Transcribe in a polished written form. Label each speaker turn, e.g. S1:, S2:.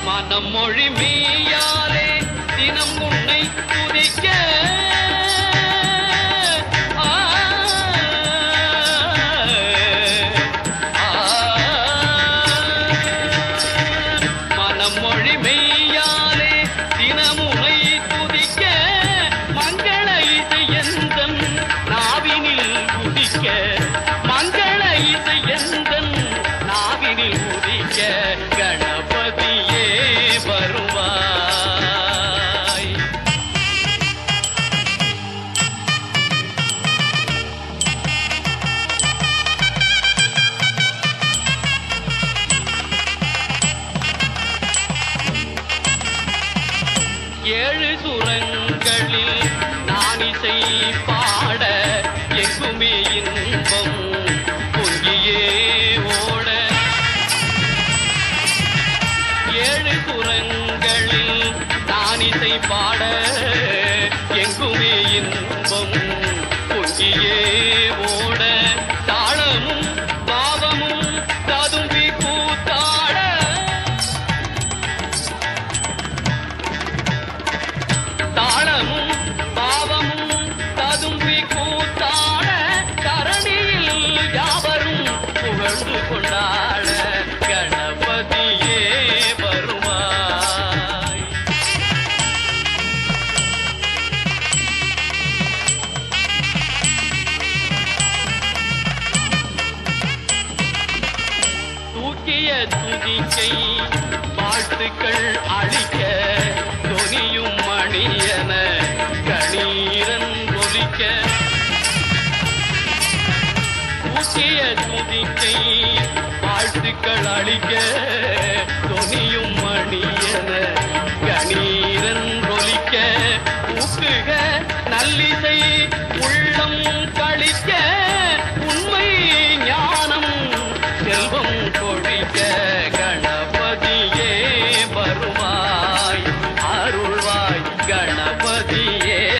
S1: மனம் மொழி மெய்யாலே தினம் உன்னை துதிக்க மனம் மொழி மெய்யாலே தினம் உன்னை துதிக்க மங்கள இசை எந்தன் நாவினில் உதிக்க மங்கள இசை எந்தன் நாவினில் உதிக்க கணபதியே வருவாய். ஏழு சுரங்களில் நான் இசை பாட எங்குமே இன்பம் பொங்கியே ஓட ஏழு சுரங்களில் நான் இசை பாட எங்குமே இன்பம் பொங்கியே ஓட தாளமும் பாவமும் ததும்பி கூத்தாட தாளமும் பாவமும் ததும்பி கூத்தாட தரணியில் யாவரும் புகழ்ந்து கொண்டாட கணபதியே வருவாய். தூக்கிய துதிக்கை வாழ்த்துக்கள் அளிக்க தொனியும் மணியன கணீரன் ஒலிக்க தூக்கிய துதிக்கை வாழ்த்துக்கள் அளிக்க தொனியும்